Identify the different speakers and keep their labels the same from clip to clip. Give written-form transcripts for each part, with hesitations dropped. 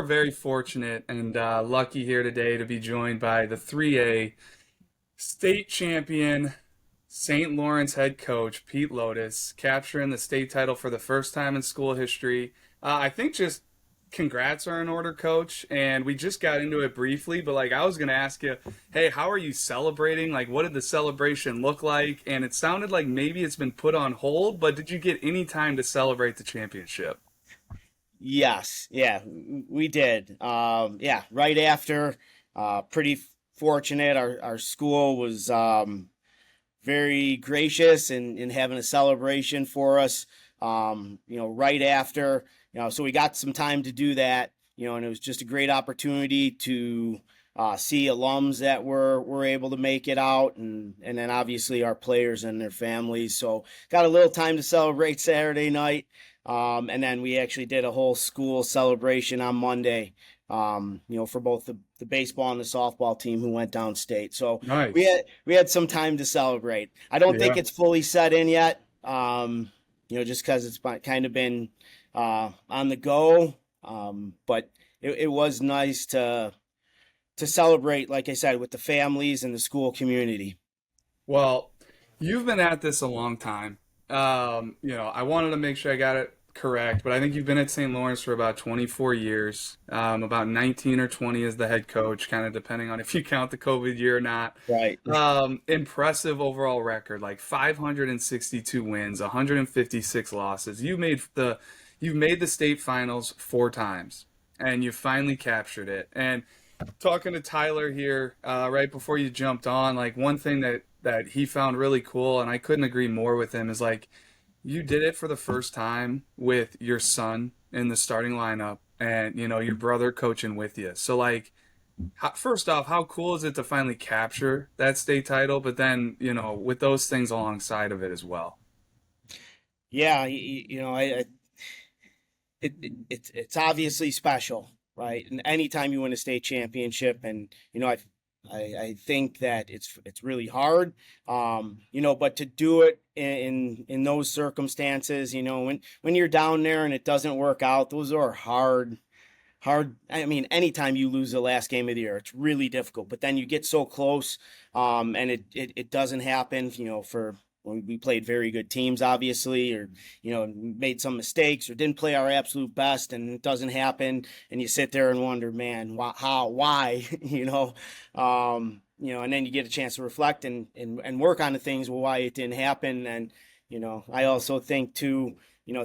Speaker 1: very fortunate and lucky here today to be joined by the 3A state champion, St. Lawrence head coach, Pete Lotus, capturing the state title for the first time in school history. I think just congrats are in order, coach. And we just got into it briefly, but like I was going to ask you, hey, how are you celebrating? Like, what did the celebration look like? And it sounded like maybe it's been put on hold, but did you get any time to celebrate the championship?
Speaker 2: Yes, yeah, we did. Yeah, right after, pretty fortunate. Our school was very gracious in having a celebration for us. Right after, so we got some time to do that. And it was just a great opportunity to see alums that were able to make it out, and then obviously our players and their families. So got a little time to celebrate Saturday night. And then we actually did a whole school celebration on Monday, for both the baseball and the softball team who went downstate. So we
Speaker 1: Nice.
Speaker 2: had we had some time to celebrate. I don't think
Speaker 1: Yeah.
Speaker 2: it's fully set in yet, just because it's kind of been on the go. But it was nice to celebrate, like I said, with the families and the school community.
Speaker 1: Well, you've been at this a long time. I wanted to make sure I got it correct, but I think you've been at St. Lawrence for about 24 years, about 19 or 20 as the head coach, kind of depending on if you count the COVID year or not.
Speaker 2: Right.
Speaker 1: Impressive overall record, like 562 wins, 156 losses. You've made the state finals 4 times, and you finally captured it. And talking to Tyler here right before you jumped on, like one thing that he found really cool, and I couldn't agree more with him, is like you did it for the first time with your son in the starting lineup, and your brother coaching with you. So like, first off, how cool is it to finally capture that state title? But then with those things alongside of it as well.
Speaker 2: Yeah, it's obviously special, right? And anytime you win a state championship, and I think that it's really hard, but to do it in those circumstances, when you're down there and it doesn't work out, those are hard. Hard. I mean, anytime you lose the last game of the year, it's really difficult. But then you get so close, and it doesn't happen. For when we played very good teams, obviously, or made some mistakes or didn't play our absolute best, and it doesn't happen, and you sit there and wonder, man, why? And then you get a chance to reflect and work on the things why it didn't happen. And I also think too,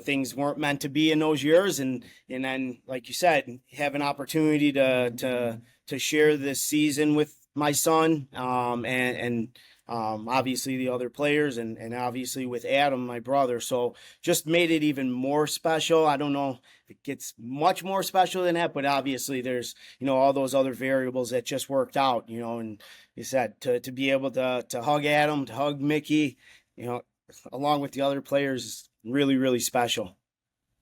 Speaker 2: things weren't meant to be in those years, and then, like you said, have an opportunity to share this season with my son, and obviously the other players, and obviously with Adam, my brother. So just made it even more special. I don't know if it gets much more special than that, but obviously there's, all those other variables that just worked out, and you said to be able to hug Adam, to hug Mickey, along with the other players is really, really special.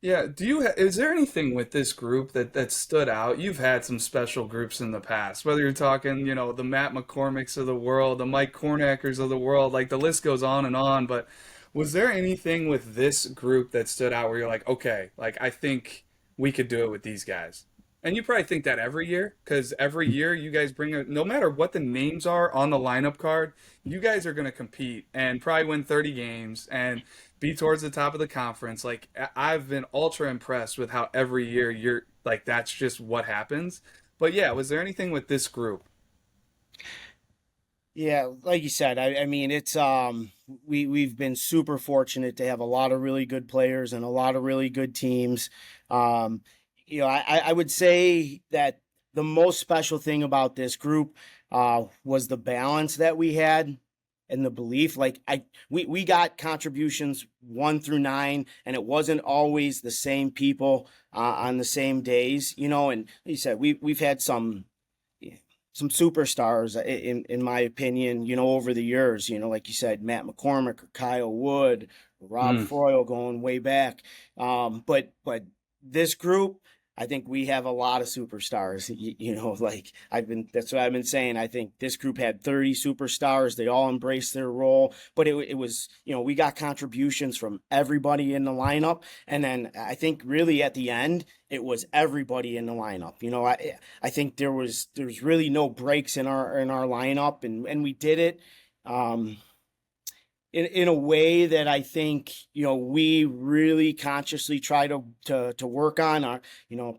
Speaker 1: Yeah, is there anything with this group that stood out? You've had some special groups in the past, whether you're talking, the Matt McCormicks of the world, the Mike Cornackers of the world, like the list goes on and on, but was there anything with this group that stood out where you're like, okay, like I think we could do it with these guys? And you probably think that every year, because every year you guys no matter what the names are on the lineup card, you guys are going to compete and probably win 30 games and be towards the top of the conference. Like, I've been ultra impressed with how every year you're like, that's just what happens. But yeah, was there anything with this group?
Speaker 2: Yeah, like you said, I mean, it's we've been super fortunate to have a lot of really good players and a lot of really good teams. Um, I would say that the most special thing about this group was the balance that we had and the belief. Like, we got contributions 1 through 9, and it wasn't always the same people on the same days. And like you said, we've had some superstars in my opinion, over the years, like you said, Matt McCormick or Kyle Wood, or Rob
Speaker 1: Mm,
Speaker 2: Froyle going way back. But this group, I think we have a lot of superstars. Like that's what I've been saying. I think this group had 30 superstars. They all embraced their role, but it was, we got contributions from everybody in the lineup. And then I think really at the end, it was everybody in the lineup. I think there's really no breaks in our lineup, and we did it. Um, in a way that I think we really consciously try to work on our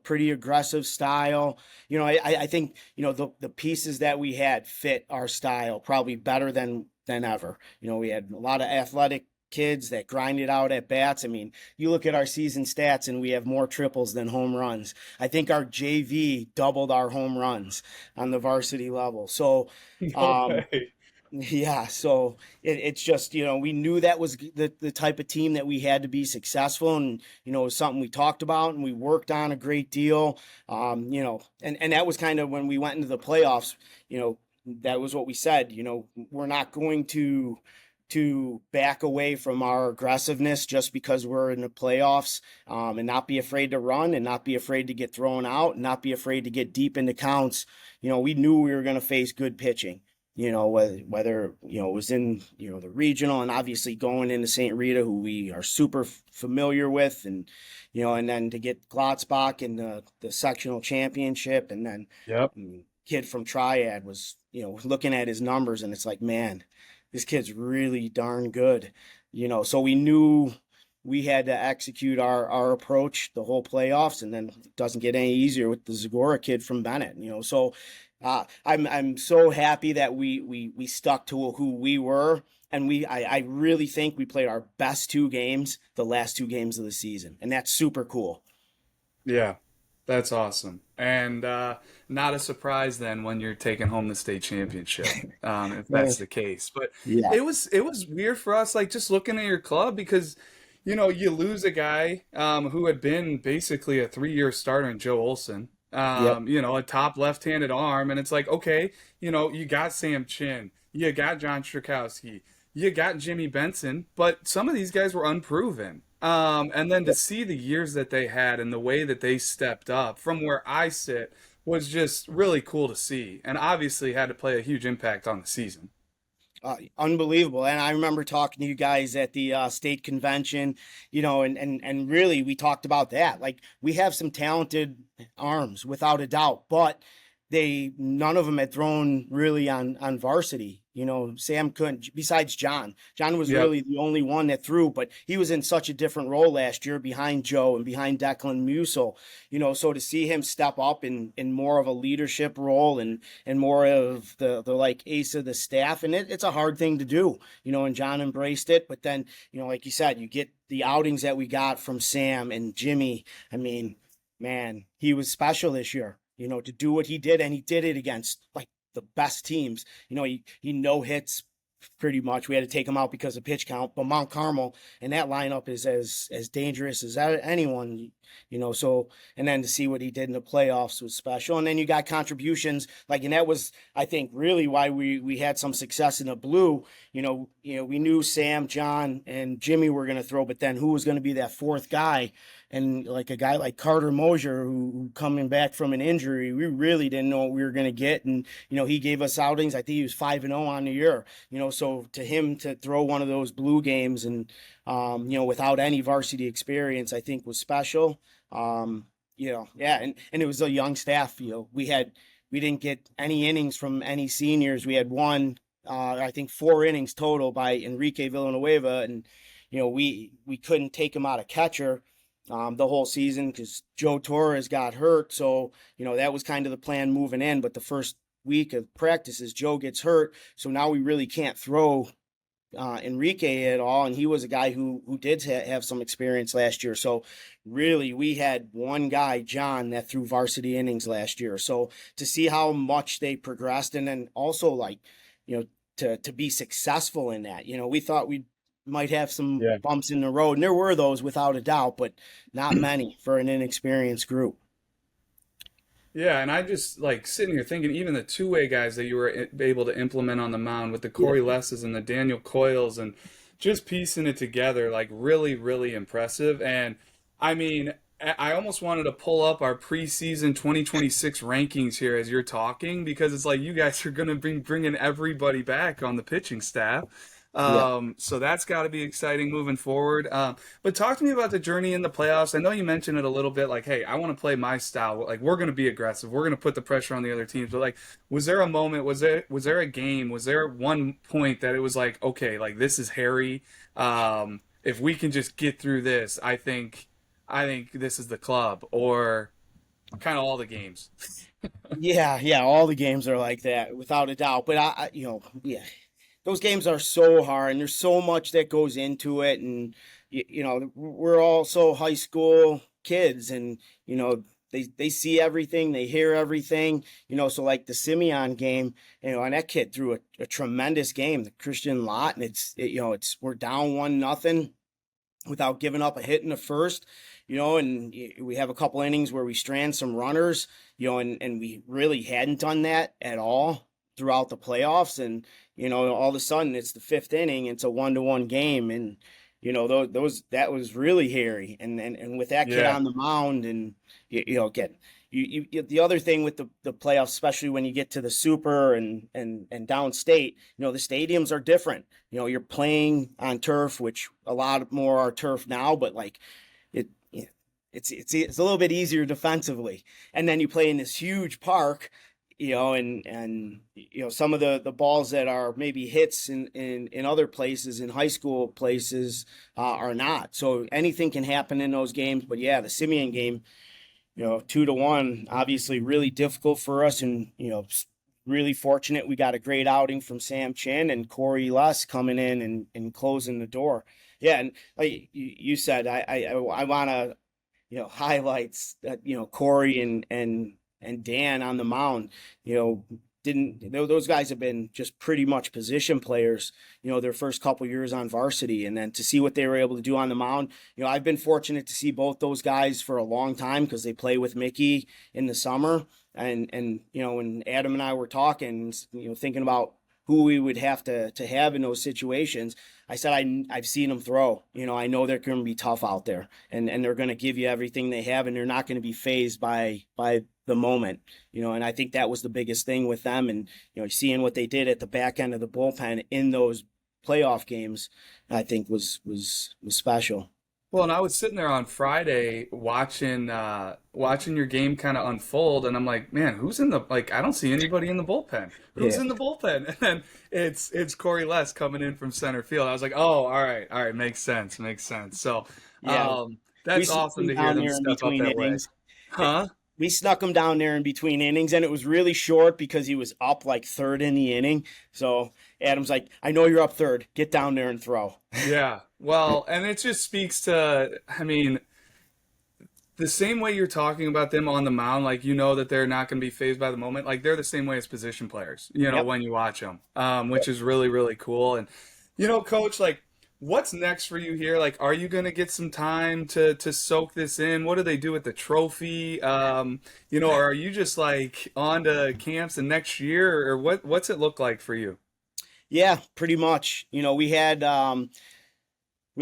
Speaker 2: pretty aggressive style. I think the pieces that we had fit our style probably better than ever. We had a lot of athletic kids that grinded out at bats. I mean, you look at our season stats and we have more triples than home runs. I think our JV doubled our home runs on the varsity level. So
Speaker 1: No
Speaker 2: um,
Speaker 1: way.
Speaker 2: yeah, so it's just, we knew that was the type of team that we had to be successful. And, it was something we talked about and we worked on a great deal. And that was kind of when we went into the playoffs, that was what we said, we're not going to back away from our aggressiveness just because we're in the playoffs, and not be afraid to run and not be afraid to get thrown out and not be afraid to get deep into counts. We knew we were going to face good pitching. Whether it was in the regional, and obviously going into St. Rita, who we are super familiar with, and and then to get Glotzbach in the sectional championship, and then
Speaker 1: Yep.
Speaker 2: kid from Triad was looking at his numbers, and it's like, man, this kid's really darn good. So we knew we had to execute our approach the whole playoffs, and then it doesn't get any easier with the Zagora kid from Bennett. So I'm so happy that we stuck to who we were, and I really think we played our best two games the last two games of the season, and that's super cool.
Speaker 1: Yeah, that's awesome. And not a surprise then when you're taking home the state championship, if
Speaker 2: Yeah.
Speaker 1: that's the case. But
Speaker 2: Yeah.
Speaker 1: it was weird for us, like just looking at your club because you lose a guy who had been basically a 3-year starter in Joe Olson.
Speaker 2: Yep.
Speaker 1: A top left-handed arm, and it's like, okay, you got Sam Chin, you got John Strakowski, you got Jimmy Benson, but some of these guys were unproven. And then to see the years that they had and the way that they stepped up from where I sit was just really cool to see, and obviously had to play a huge impact on the season.
Speaker 2: Unbelievable. And I remember talking to you guys at the state convention, and really we talked about that. Like, we have some talented arms without a doubt, but none of them had thrown really on varsity. Sam couldn't, besides John. John was
Speaker 1: Yep.
Speaker 2: really the only one that threw, but he was in such a different role last year behind Joe and behind Declan Musel. So to see him step up in more of a leadership role and more of the like ace of the staff, and it's a hard thing to do, and John embraced it. But then, like you said, you get the outings that we got from Sam and Jimmy. I mean, man, he was special this year, to do what he did, and he did it against like the best teams. He no hits pretty much. We had to take him out because of pitch count, but Mount Carmel and that lineup is as dangerous as anyone. So, and then to see what he did in the playoffs was special. And then you got contributions like, and that was, I think, really why we had some success in the blue. We knew Sam, John, and Jimmy were going to throw, but then who was going to be that fourth guy? And like a guy like Carter Mosier, who coming back from an injury, we really didn't know what we were going to get. And, he gave us outings. I think he was 5-0 on the year, so to him to throw one of those blue games and, without any varsity experience, I think was special. Yeah. And it was a young staff, we didn't get any innings from any seniors. We had one, I think 4 innings total by Enrique Villanueva. And, we couldn't take him out of catcher the whole season because Joe Torres got hurt. So, that was kind of the plan moving in. But the first week of practices, Joe gets hurt. So now we really can't throw Enrique at all. And he was a guy who did have some experience last year. So really, we had one guy, John, that threw varsity innings last year. So to see how much they progressed, and then also like, to be successful in that, we thought we might have some
Speaker 1: Yeah.
Speaker 2: bumps in the road, and there were those without a doubt, but not many for an inexperienced group.
Speaker 1: Yeah, and I just like sitting here thinking, even the two-way guys that you were able to implement on the mound with the
Speaker 2: Yeah.
Speaker 1: Corey Lesses and the Daniel Coyles and just piecing it together, like really, really impressive. And I mean, I almost wanted to pull up our preseason 2026 rankings here as you're talking because it's like you guys are going to be bringing everybody back on the pitching staff.
Speaker 2: Yeah.
Speaker 1: So that's got to be exciting moving forward. But talk to me about the journey in the playoffs. I know you mentioned it a little bit, like, hey, I want to play my style. Like, we're going to be aggressive. We're going to put the pressure on the other teams. But like, was there a moment? Was there a game? Was there one point that it was like, okay, like this is hairy. If we can just get through this, I think this is the club, or kind of all the games.
Speaker 2: Yeah, yeah, all the games are like that, without a doubt. But yeah, those games are so hard, and there's so much that goes into it. And we're also high school kids, and they see everything, they hear everything. So like the Simeon game, and that kid threw a tremendous game, the Christian Lot, and it's we're down 1-0 without giving up a hit in the first, and we have a couple innings where we strand some runners, and we really hadn't done that at all throughout the playoffs. And, all of a sudden it's the fifth inning, it's a 1-1 game. And, those that was really hairy. And with that kid
Speaker 1: Yeah,
Speaker 2: on the mound, and, again, the other thing with the playoffs, especially when you get to the super and downstate, the stadiums are different. You're playing on turf, which a lot more are turf now, but like it, it's a little bit easier defensively. And then you play in this huge park, and some of the balls that are maybe hits in other places, in high school places, are not. So anything can happen in those games. But yeah, the Simeon game, 2-1, obviously really difficult for us. And, really fortunate we got a great outing from Sam Chin and Corey Luss coming in and closing the door. Yeah, and like you said, I want to, highlights that, Corey and Dan on the mound, didn't those guys have been just pretty much position players, their first couple years on varsity. And then to see what they were able to do on the mound, I've been fortunate to see both those guys for a long time because they play with Mickey in the summer. And when Adam and I were talking, thinking about who we would have to have in those situations, I said, I've seen them throw. I know they're going to be tough out there, and they're going to give you everything they have, and they're not going to be fazed by the moment. And I think that was the biggest thing with them. And seeing what they did at the back end of the bullpen in those playoff games, I think was special.
Speaker 1: well, and I was sitting there on Friday watching your game kind of unfold, and I'm like, man, who's in the like? I don't see anybody in the bullpen. Who's
Speaker 2: Yeah,
Speaker 1: in the bullpen? And then it's Corey Les coming in from center field. I was like, oh, all right, makes sense, makes sense. So,
Speaker 2: yeah. We
Speaker 1: that's
Speaker 2: snuck
Speaker 1: awesome
Speaker 2: him
Speaker 1: to hear
Speaker 2: down
Speaker 1: them
Speaker 2: there in
Speaker 1: step up
Speaker 2: between
Speaker 1: that way,
Speaker 2: innings.
Speaker 1: huh?
Speaker 2: We snuck him down there in between innings, and it was really short because he was up like third in the inning. So Adam's like, I know you're up third. Get down there and throw.
Speaker 1: Yeah. Well, and it just speaks to, I mean, the same way you're talking about them on the mound, like you know that they're not going to be phased by the moment. Like they're the same way as position players,
Speaker 2: Yep.
Speaker 1: when you watch them, which is really, really cool. And coach, like, what's next for you here? Like, are you going to get some time to soak this in? What do they do with the trophy? Or are you just like on to camps and next year, or what's it look like for you?
Speaker 2: Yeah, pretty much. We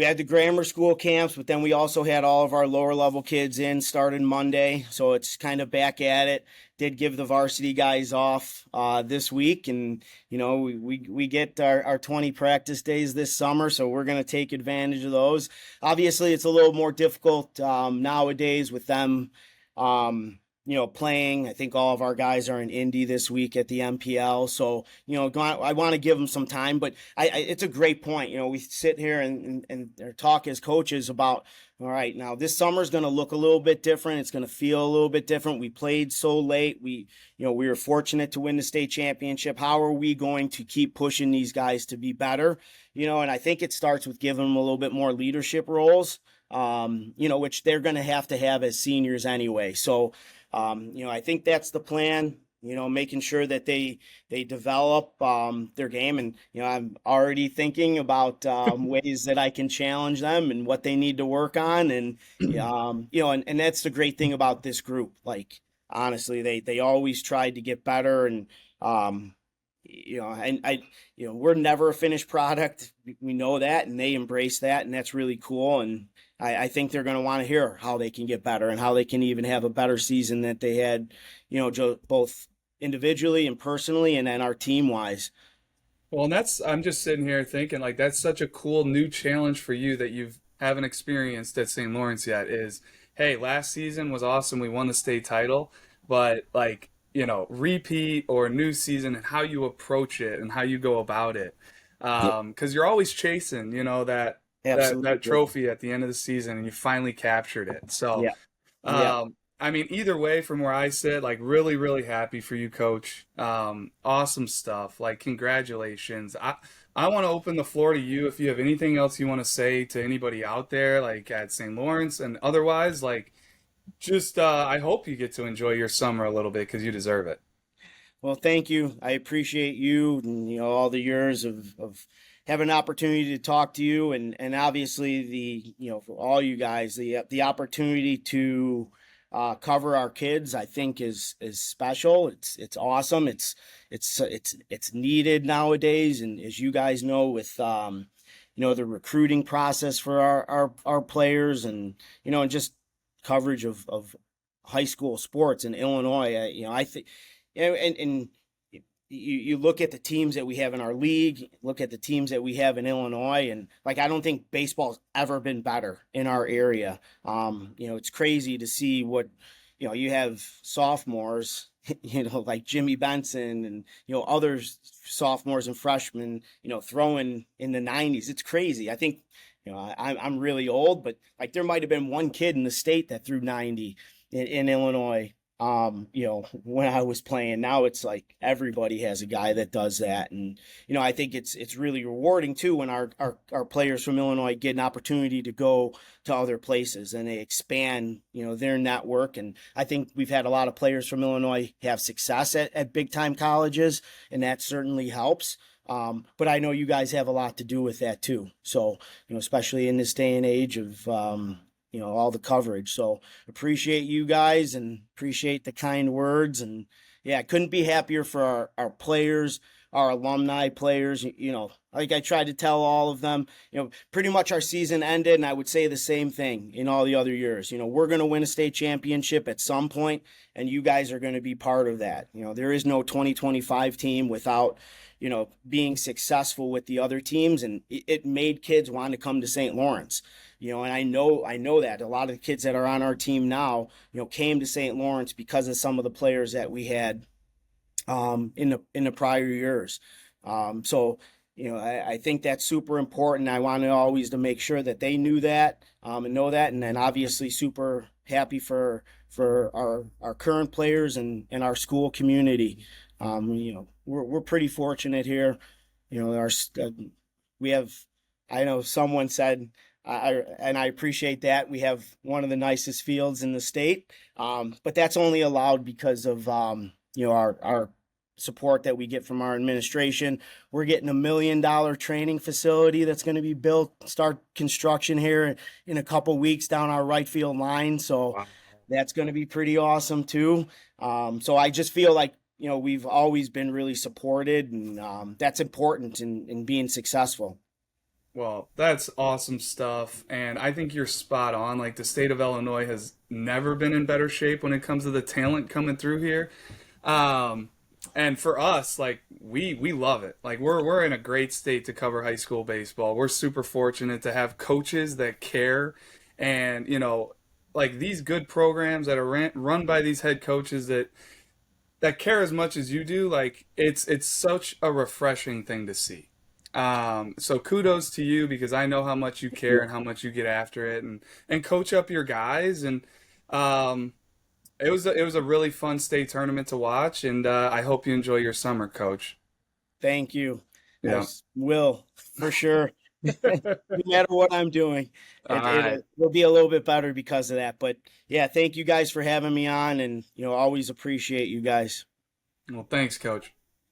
Speaker 2: had the grammar school camps, but then we also had all of our lower level kids in starting Monday. So it's kind of back at it. Did give the varsity guys off this week. And, we get our 20 practice days this summer. So we're going to take advantage of those. Obviously, it's a little more difficult nowadays with them. Playing. I think all of our guys are in Indy this week at the MPL. So, I want to give them some time, but it's a great point. We sit here and talk as coaches about, all right, now this summer is going to look a little bit different. It's going to feel a little bit different. We played so late. We were fortunate to win the state championship. How are we going to keep pushing these guys to be better? And I think it starts with giving them a little bit more leadership roles, which they're going to have as seniors anyway. So, I think that's the plan, making sure that they develop their game. And, I'm already thinking about ways that I can challenge them and what they need to work on. And, and that's the great thing about this group. Like, honestly, they always tried to get better. And, we're never a finished product. We know that, and they embrace that. And that's really cool. And, I think they're going to want to hear how they can get better and how they can even have a better season that they had, both individually and personally, and then our team wise.
Speaker 1: Well, and I'm just sitting here thinking like that's such a cool new challenge for you that you haven't experienced at St. Lawrence yet is, hey, last season was awesome. We won the state title, but like, repeat or new season and how you approach it and how you go about it.
Speaker 2: Yep,
Speaker 1: 'Cause you're always chasing, that
Speaker 2: absolutely.
Speaker 1: trophy at the end of the season and you finally captured it. So,
Speaker 2: Yeah, yeah.
Speaker 1: I mean, either way, from where I sit, like really, really happy for you, Coach. Awesome stuff. Like, congratulations. I want to open the floor to you if you have anything else you want to say to anybody out there, like at St. Lawrence and otherwise. Like, just I hope you get to enjoy your summer a little bit because you deserve it.
Speaker 2: Well, thank you. I appreciate you and all the years of having an opportunity to talk to you, and obviously for all you guys the opportunity to cover our kids. I think is special. It's awesome. It's needed nowadays, and as you guys know, with the recruiting process for our players, and just coverage of high school sports in Illinois. I think, and you look at the teams that we have in our league, look at the teams that we have in Illinois, and like I don't think baseball's ever been better in our area. It's crazy to see what you have sophomores, like Jimmy Benson and other sophomores and freshmen, throwing in the 90s. It's crazy. I think I'm really old, but like there might have been one kid in the state that threw 90 in Illinois. When I was playing. Now it's like everybody has a guy that does that, and I think it's really rewarding too when our players from Illinois get an opportunity to go to other places and they expand their network. And I think we've had a lot of players from Illinois have success at big time colleges, and that certainly helps. But I know you guys have a lot to do with that too. So, especially in this day and age of, all the coverage. So appreciate you guys and appreciate the kind words. And yeah, couldn't be happier for our players, our alumni players. Like I tried to tell all of them, pretty much our season ended, and I would say the same thing in all the other years. We're going to win a state championship at some point, and you guys are going to be part of that. There is no 2025 team without being successful with the other teams, and it made kids want to come to St. Lawrence. And I know that a lot of the kids that are on our team now, came to St. Lawrence because of some of the players that we had in the prior years. So I think that's super important. I want to always to make sure that they knew that and know that, and then obviously super happy for our current players and our school community. We're pretty fortunate here. We have. I know someone said. And I appreciate that. We have one of the nicest fields in the state, but that's only allowed because of our support that we get from our administration. We're getting $1 million training facility that's going to be built, start construction here in a couple weeks down our right field line. So that's going to be pretty awesome too. So I just feel like we've always been really supported, and that's important in being successful.
Speaker 1: Well, that's awesome stuff. And I think you're spot on. Like the state of Illinois has never been in better shape when it comes to the talent coming through here. Um, and for us, like we love it. Like we're in a great state to cover high school baseball. We're super fortunate to have coaches that care and, like these good programs that are run by these head coaches that care as much as you do. Like it's such a refreshing thing to see. So kudos to you because I know how much you care and how much you get after it and coach up your guys and um, it was a really fun state tournament to watch and I hope you enjoy your summer, Coach.
Speaker 2: Thank you.
Speaker 1: Yeah.
Speaker 2: Will for sure. No matter what I'm doing,
Speaker 1: All right.
Speaker 2: it'll be a little bit better because of that. But yeah, thank you guys for having me on, and always appreciate you guys.
Speaker 1: Well, thanks, Coach.